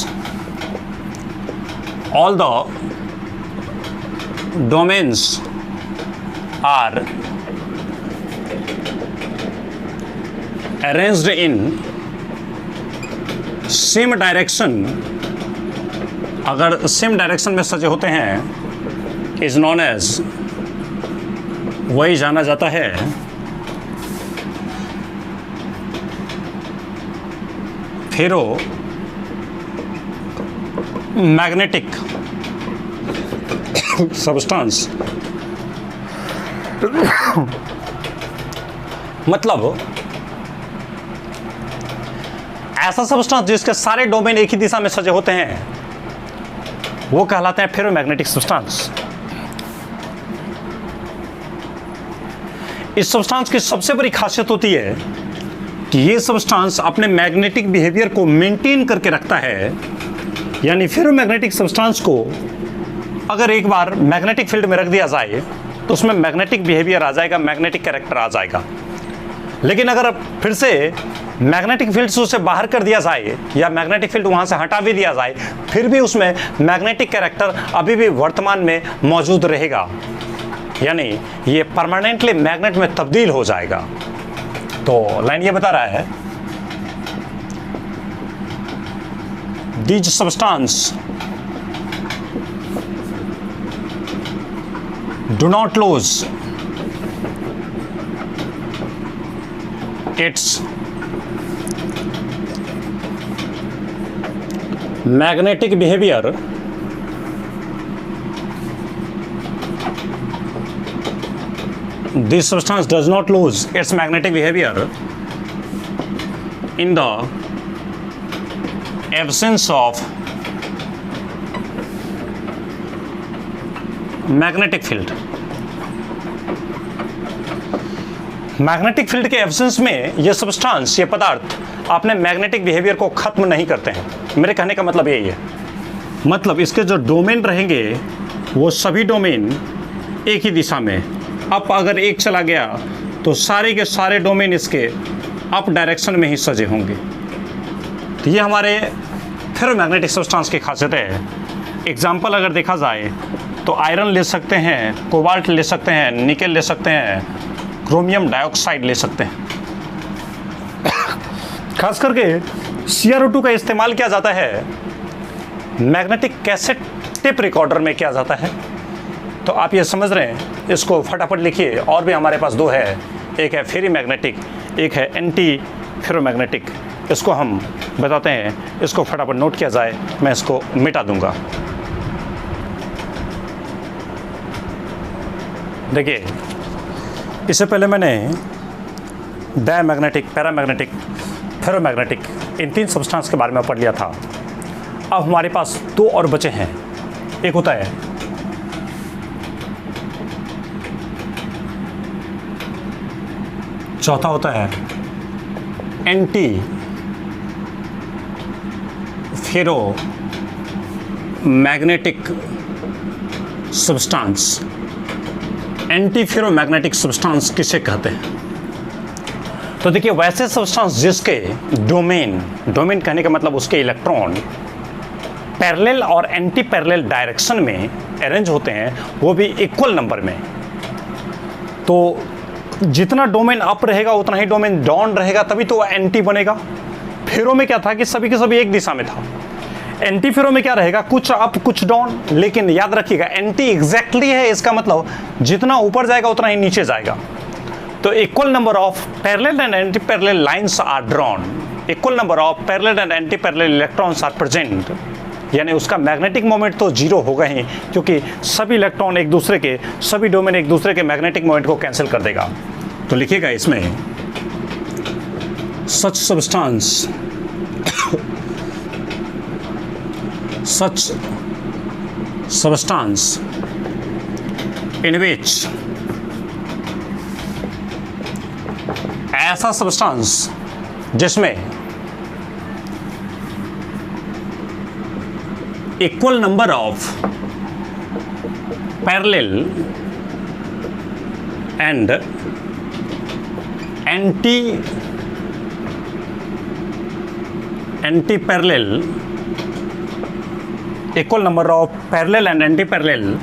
are arranged in same direction। अगर सेम डायरेक्शन में सजे होते हैं इज नॉन एज, वही जाना जाता है फेरो मैग्नेटिक सब्सटेंस। मतलब ऐसा सब्सटेंस जिसके सारे डोमेन एक ही दिशा में सजे होते हैं वो कहलाते हैं फेरोमैग्नेटिक सब्सटेंस। इस सब्सटेंस की सबसे बड़ी खासियत होती है कि ये सब्सटेंस अपने मैग्नेटिक बिहेवियर को मेंटेन करके रखता है, यानी फेरोमैग्नेटिक सब्सटेंस को अगर एक बार मैग्नेटिक फील्ड में रख दिया जाए तो उसमें मैग्नेटिक बिहेवियर आ जाएगा, मैग्नेटिक कैरेक्टर आ जाएगा। लेकिन अगर फिर से मैग्नेटिक फील्ड से उसे बाहर कर दिया जाए या मैग्नेटिक फील्ड वहाँ से हटा भी दिया जाए, फिर भी उसमें मैग्नेटिक कैरेक्टर अभी भी वर्तमान में मौजूद रहेगा, यानी ये परमानेंटली मैग्नेट में तब्दील हो जाएगा। तो लाइन ये बता रहा है, these substance do not lose its magnetic behavior this substance does not lose its magnetic behavior in the absence of magnetic field। Magnetic field के एब्सेंस में ये सब्सटेंस, ये पदार्थ अपने मैग्नेटिक बिहेवियर को खत्म नहीं करते हैं। मेरे कहने का मतलब यही है, मतलब इसके जो डोमेन रहेंगे वो सभी डोमेन एक ही दिशा में। अब अगर एक चला गया तो सारे के सारे डोमेन इसके अप डायरेक्शन में ही सजे होंगे। तो ये हमारे फेरोमैग्नेटिक सब्सटेंस की खासियत है। एग्जाम्पल अगर देखा जाए तो आयरन ले सकते हैं, कोबाल्ट ले सकते हैं, निकेल ले सकते हैं, क्रोमियम डाइऑक्साइड ले सकते हैं। खास करके CrO2 का इस्तेमाल किया जाता है मैग्नेटिक कैसेट टेप रिकॉर्डर में किया जाता है। तो आप ये समझ रहे हैं, इसको फटाफट लिखिए। और भी हमारे पास दो है, एक है फेरी मैग्नेटिक, एक है एंटी फेरोमैग्नेटिक। इसको हम बताते हैं, इसको फटाफट नोट किया जाए, मैं इसको मिटा दूंगा। देखिए, इससे पहले मैंने डायमैग्नेटिक, पैरामैग्नेटिक, फेरोमैग्नेटिक इन तीन सब्सटेंस के बारे में पढ़ लिया था। अब हमारे पास दो और बचे हैं। एक होता है चौथा होता है anti ferromagnetic substance. Anti ferromagnetic substance किसे कहते हैं? तो देखिए, वैसे सब्सटेंस जिसके डोमेन कहने का मतलब उसके इलेक्ट्रॉन पैरेलल और एंटी पैरेलल डायरेक्शन में अरेंज होते हैं, वो भी इक्वल नंबर में। तो जितना डोमेन अप रहेगा उतना ही डोमेन डाउन रहेगा, तभी तो एंटी बनेगा। फेरो में क्या था कि सभी के सभी एक दिशा में था। एंटी फेरो में क्या रहेगा, कुछ अप कुछ डाउन। लेकिन याद रखिएगा, एंटी एग्जैक्टली है, इसका मतलब जितना ऊपर जाएगा उतना ही नीचे जाएगा। तो equal number of parallel and anti parallel lines are drawn, equal number of parallel and anti parallel electrons are present. यानी उसका मैग्नेटिक मोमेंट तो जीरो होगा ही, क्योंकि सभी इलेक्ट्रॉन एक दूसरे के, सभी डोमेन एक दूसरे के मैग्नेटिक मोमेंट को कैंसिल कर देगा। तो लिखिएगा इसमें, सच सब्सटेंस in which ऐसा सब्सटेंस जिसमें equal number of parallel and anti parallel, equal number of parallel and anti parallel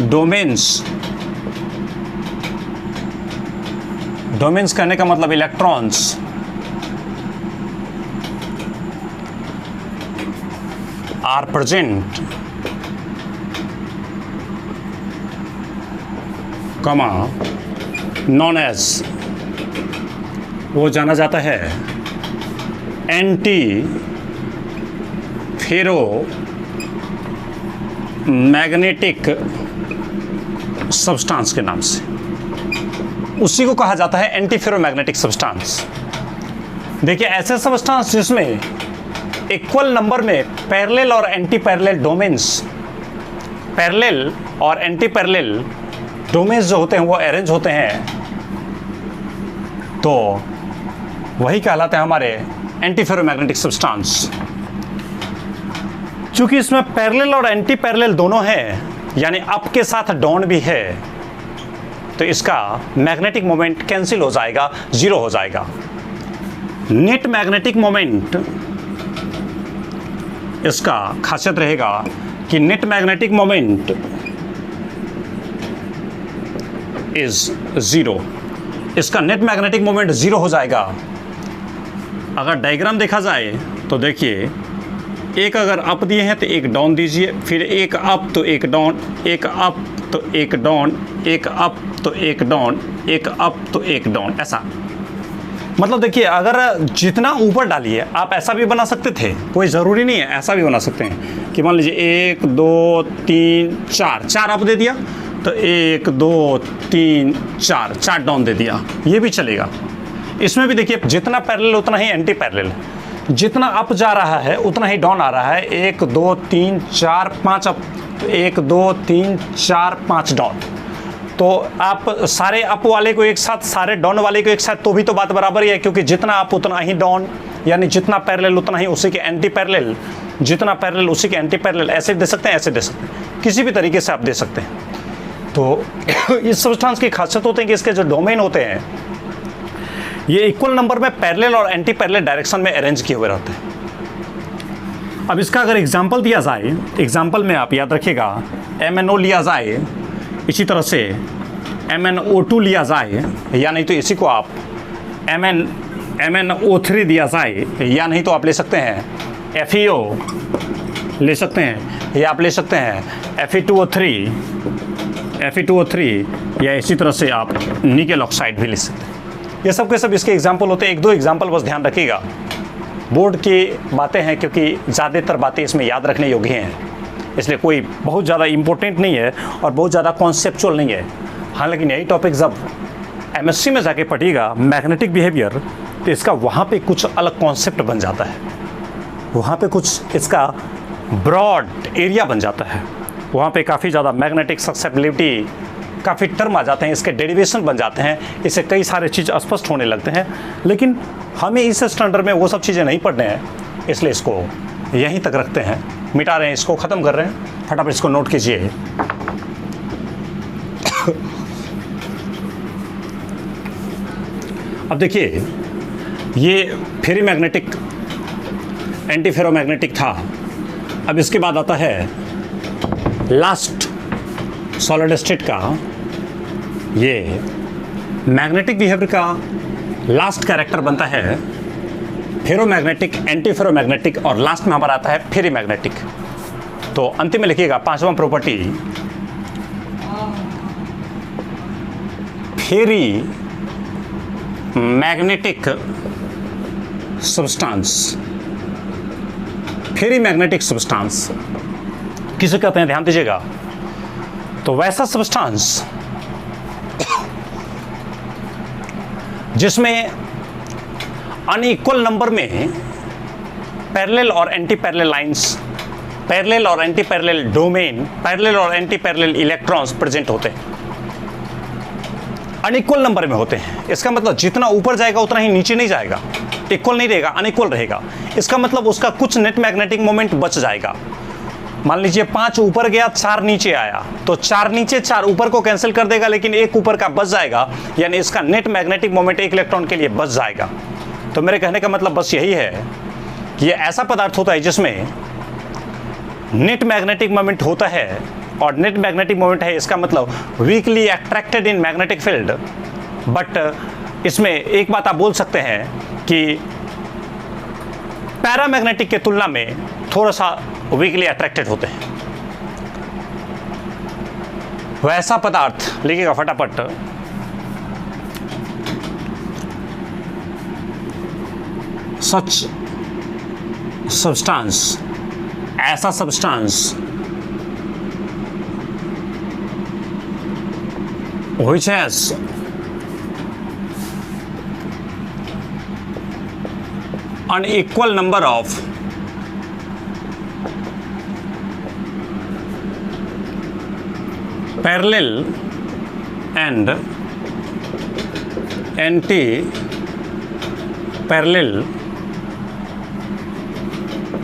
domains कहने का मतलब इलेक्ट्रॉन्स आर प्रेजेंट, कमा नॉन एज, वो जाना जाता है एंटी फेरो मैग्नेटिक सब्सटेंस के नाम से। उसी को कहा जाता है एंटी फेरोमैग्नेटिक सब्सटेंस। देखिए ऐसे सब्सटेंस जिसमें इक्वल नंबर में पैरेलल और एंटी पैरेलल डोमेन्स, पैरेलल और एंटी पैरेलल डोमेन्स जो होते हैं वो अरेंज होते हैं, तो वही कहलाते हैं हमारे एंटी फेरोमैग्नेटिक सब्सटेंस। चूंकि इसमें पैरेलल और एंटी पैरेलल दोनों हैं, यानी अप के साथ डाउन भी है, तो इसका मैग्नेटिक मोमेंट कैंसिल हो जाएगा, जीरो हो जाएगा। नेट मैग्नेटिक मोमेंट इसका खासियत रहेगा कि net magnetic moment is zero. इसका नेट मैग्नेटिक मोमेंट जीरो हो जाएगा। अगर डायग्राम देखा जाए तो देखिए, एक अगर अप दिए हैं तो एक डाउन दीजिए, फिर एक अप तो एक डाउन, एक अप तो एक डाउन, एक अप तो एक डाउन, एक अप तो एक डाउन, ऐसा। मतलब देखिए, अगर जितना ऊपर डालिए, आप ऐसा भी बना सकते थे, कोई ज़रूरी नहीं है, ऐसा भी बना सकते हैं कि मान लीजिए 1 2 3 4, 4 अप दे दिया तो 1 2 3 4, 4 डाउन दे दिया, ये भी चलेगा। इसमें भी देखिए, जितना पैरेलल उतना ही एंटी पैरेलल, जितना अप जा रहा है उतना ही डाउन आ रहा है। 1 2 3 4 5 अप, 1 2 3 4 5 डाउन। तो आप सारे अप वाले को एक साथ, सारे डाउन वाले को एक साथ, तो भी तो बात बराबर ही है, क्योंकि जितना अप उतना ही डाउन, यानी जितना पैरेलल उतना ही उसी के एंटी पैरेलल, जितना पैरेलल उसी के एंटी पैरेलल। ऐसे दे सकते हैं, ऐसे दे सकते हैं, किसी भी तरीके से आप दे सकते हैं। तो इस सब्सटेंस की खासियत होती है कि इसके जो डोमेन होते हैं ये इक्वल नंबर में पैरेलल और एंटी पैरेलल डायरेक्शन में अरेंज किए हुए रहते हैं। अब इसका अगर एग्जांपल दिया जाए, एग्जांपल में आप याद रखिएगा, MnO लिया जाए, इसी तरह से MnO2 लिया जाए, या नहीं तो इसी को आप MnO3 दिया जाए, या नहीं तो आप ले सकते हैं FeO ले सकते हैं, या आप ले सकते हैं Fe2O3, या इसी तरह से आप निकेल ऑक्साइड भी ले सकते हैं। ये सब के सब इसके एग्जाम्पल होते हैं। 1-2 एग्जाम्पल बस ध्यान रखिएगा, बोर्ड की बातें हैं, क्योंकि ज़्यादातर बातें इसमें याद रखने योग्य हैं, इसलिए कोई बहुत ज़्यादा इम्पोर्टेंट नहीं है और बहुत ज़्यादा कॉन्सेप्चुअल नहीं है। हाँ, लेकिन यही टॉपिक जब MSc में जाके पढ़िएगा मैग्नेटिक बिहेवियर, तो इसका वहाँ पे कुछ अलग कॉन्सेप्ट बन जाता है, वहाँ पे कुछ इसका ब्रॉड एरिया बन जाता है, वहाँ पे काफ़ी ज़्यादा मैग्नेटिक ससेप्टिबिलिटी, काफ़ी टर्म आ जाते हैं, इसके डेरिवेशन बन जाते हैं, इससे कई सारे चीज़ स्पष्ट होने लगते हैं। लेकिन हमें इस स्टैंडर्ड में वो सब चीज़ें नहीं पढ़ने हैं, इसलिए इसको यहीं तक रखते हैं, मिटा रहे हैं, इसको ख़त्म कर रहे हैं। फटाफट इसको नोट कीजिए। अब देखिए, ये फेरी मैग्नेटिक एंटी फेरोमैग्नेटिक था। अब इसके बाद आता है लास्ट सॉलिड स्टेट का, ये मैग्नेटिक बिहेवियर का लास्ट कैरेक्टर बनता है फेरोमैग्नेटिक, एंटी फेरोमैग्नेटिक, और लास्ट में हमारा आता है फेरी मैग्नेटिक। तो अंतिम में लिखिएगा 5वां प्रॉपर्टी, फेरी मैग्नेटिक सब्सटेंस। फेरी मैग्नेटिक सब्सटेंस किसे कहते हैं, ध्यान दीजिएगा। तो वैसा सब्सटेंस जिसमें अनइक्वल नंबर में पैरेलल और एंटी पैरेलल लाइंस, पैरेलल और एंटी पैरेलल डोमेन, पैरेलल और एंटी पैरेलल इलेक्ट्रॉन्स प्रेजेंट होते हैं, अनइक्वल नंबर में होते हैं। इसका मतलब जितना ऊपर जाएगा उतना ही नीचे नहीं जाएगा, इक्वल नहीं रहेगा, अनइक्वल रहेगा। इसका मतलब उसका कुछ नेट मैग्नेटिक मोमेंट बच जाएगा। मान लीजिए 5 ऊपर गया, 4 नीचे आया, तो 4 नीचे 4 ऊपर को कैंसिल कर देगा, लेकिन 1 ऊपर का बच जाएगा, यानी इसका नेट मैग्नेटिक मोमेंट 1 इलेक्ट्रॉन के लिए बच जाएगा। तो मेरे कहने का मतलब बस यही है कि ये ऐसा पदार्थ होता है जिसमें नेट मैग्नेटिक मोमेंट होता है, और नेट मैग्नेटिक मोमेंट है, इसका मतलब weekly attracted in magnetic field. But इसमें एक बात आप बोल सकते हैं कि पैरामैग्नेटिक के तुलना में थोड़ा सा वीकली अट्रैक्टेड होते हैं। वैसा पदार्थ लिखिएगा फटाफट, सच सब्सटेंस, ऐसा substance which has unequal number of parallel and anti-parallel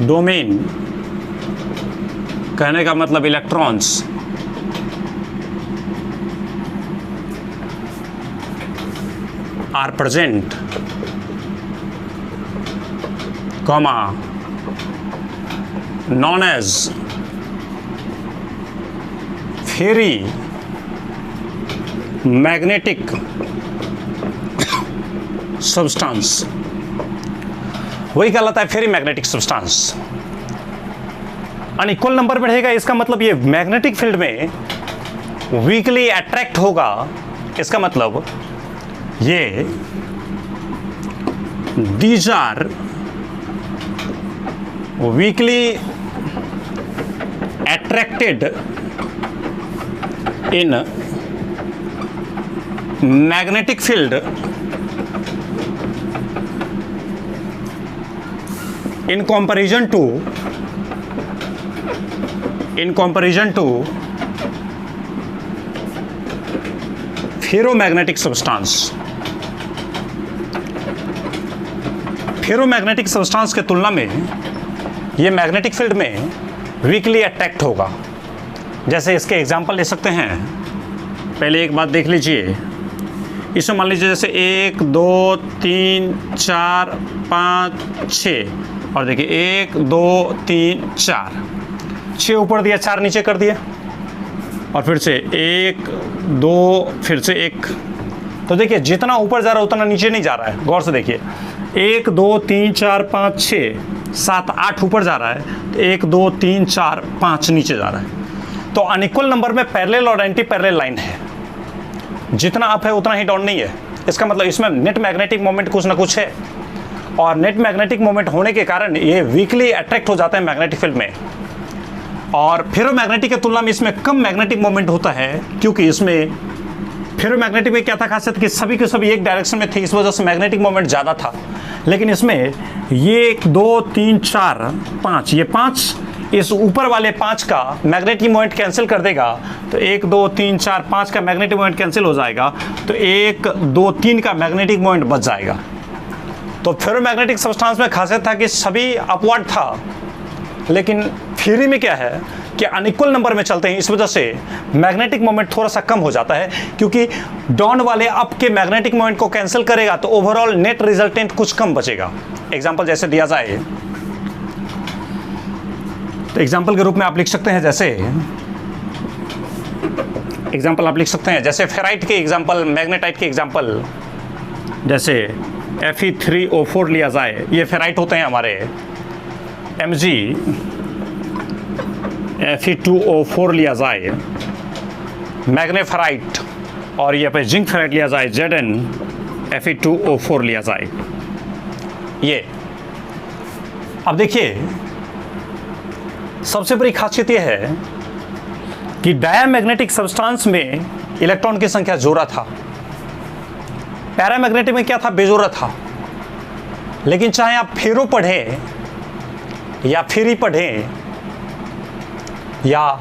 domain, कहने का मतलब electrons are present, comma known as ferrimagnetic substance, वही कहलाता है ferrimagnetic substance. Unequal number में रहेगा, इसका मतलब ये मैग्नेटिक फील्ड में वीकली अट्रैक्ट होगा। इसका मतलब ये these are weakly attracted in magnetic field in comparison to ferromagnetic substance। Ferromagnetic substance के तुलना में ये मैग्नेटिक फील्ड में वीकली अट्रैक्ट होगा। जैसे इसके एग्जांपल ले सकते हैं। पहले एक बात देख लीजिए, इसमें मान लीजिए जैसे 1 2 3 4 5 6, और देखिए 1 2 3 4, 6 ऊपर दिया, 4 नीचे कर दिया, और फिर से 1 2 फिर से 1। तो देखिए जितना ऊपर जा रहा है उतना नीचे नहीं जा रहा है। गौर से देखिए 1 2 3 4 5 6 7 8 ऊपर जा रहा है, तो 1 2 3 4 5 नीचे जा रहा है। तो अनइक्वल नंबर में पैरेलल और एंटी पैरेलल लाइन है, जितना अप है उतना ही डाउन नहीं है। इसका मतलब इसमें नेट मैग्नेटिक मोमेंट कुछ ना कुछ है, और नेट मैग्नेटिक मोमेंट होने के कारण ये वीकली अट्रैक्ट हो जाता है मैग्नेटिक फील्ड में। और फेरोमैग्नेटिक की तुलना में इसमें कम मैग्नेटिक मोमेंट होता है, क्योंकि इसमें फेरोमैग्नेटिक में क्या था खासियत कि सभी के सभी एक डायरेक्शन में थे, इस वजह से मैग्नेटिक मोमेंट ज़्यादा था। लेकिन इसमें ये 1 2 3 4 5, ये 5 इस ऊपर वाले 5 का मैग्नेटिक मोमेंट कैंसिल कर देगा, तो 1 2 3 4 5 का मैग्नेटिक मोमेंट कैंसिल हो जाएगा, तो 1 2 3 का मैग्नेटिक मोमेंट बच जाएगा। तो फेरोमैग्नेटिक सब्सटेंस में खासियत था कि सभी अपवर्ड था, लेकिन थ्योरी में क्या है कि अनइक्वल नंबर में चलते हैं, इस वजह से मैग्नेटिक मोमेंट थोड़ा सा कम हो जाता है, क्योंकि डाउन वाले अप के मैग्नेटिक मोमेंट को कैंसिल करेगा, तो ओवरऑल नेट रिजल्टेंट कुछ कम बचेगा। एग्जांपल जैसे दिया जाए, तो एग्जांपल के रूप में आप लिख सकते हैं, जैसे एग्जांपल आप लिख सकते हैं जैसे फेराइट के एग्जांपल, मैग्नेटाइट के एग्जांपल, जैसे Fe3O4 लिया जाए, ये फेराइट होते हैं हमारे। Mg Fe2O4 लिया जाए, मैग्नेफेराइट, और ये पे जिंक फेराइट लिया जाए, Zn Fe2O4 लिया जाए। ये अब देखिए सबसे बड़ी खासियत यह है कि डायमैग्नेटिक सब्सटेंस में इलेक्ट्रॉन की संख्या जोड़ा था, पैरामैग्नेटिक में क्या था, बेजोड़ा था। लेकिन चाहे आप फेरो पढ़ें या फेरी पढ़ें या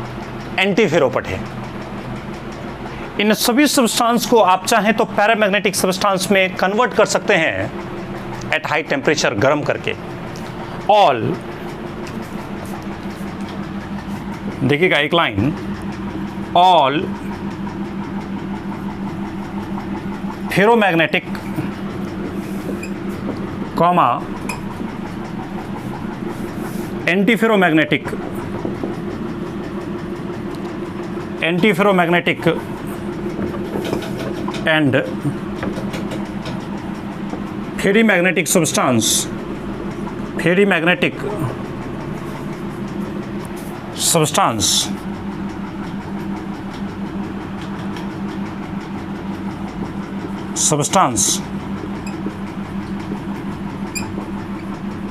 एंटी फेरो पढ़ें, इन सभी सब्सटेंस को आप चाहें तो पैरामैग्नेटिक सब्सटेंस में कन्वर्ट कर सकते हैं एट हाई टेम्परेचर, गर्म करके। ऑल, देखिएगा एक line, all ferromagnetic comma antiferromagnetic and ferrimagnetic substance, ferrimagnetic substance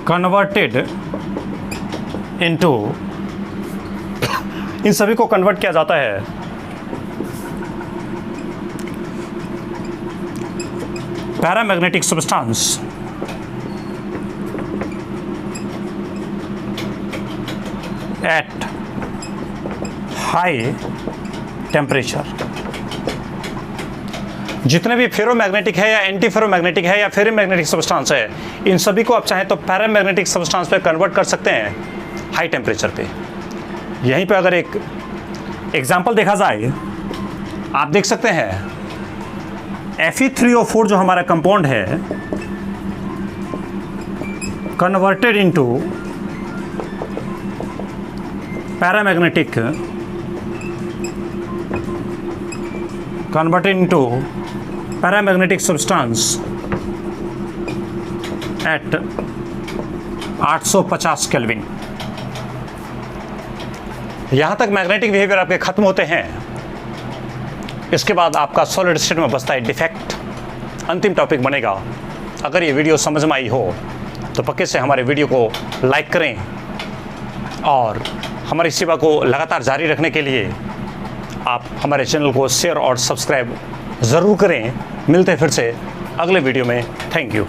converted into, इन सभी को कन्वर्ट किया जाता है paramagnetic substance at high temperature. जितने भी फेरोमैग्नेटिक है या एंटी फेरोमैग्नेटिक है या फेरोमैग्नेटिक सब्सटेंस है, इन सभी को आप चाहें तो पैरामैग्नेटिक सब्सटेंस पे कन्वर्ट कर सकते हैं हाई टेम्परेचर पे। यहीं पे अगर एक एग्जांपल देखा जाए, आप देख सकते हैं Fe3O4 जो हमारा कंपाउंड है, converted into paramagnetic, converted into paramagnetic substance at 850 kelvin. यहाँ तक मैग्नेटिक बिहेवियर आपके खत्म होते हैं। इसके बाद आपका सॉलिड स्टेट में बचता है डिफेक्ट। अंतिम टॉपिक बनेगा। अगर ये वीडियो समझ में आई हो तो पक्के से हमारे वीडियो को लाइक करें और हमारी सेवा को लगातार जारी रखने के लिए आप हमारे चैनल को शेयर और सब्सक्राइब ज़रूर करें। मिलते हैं फिर से अगले वीडियो में। Thank you.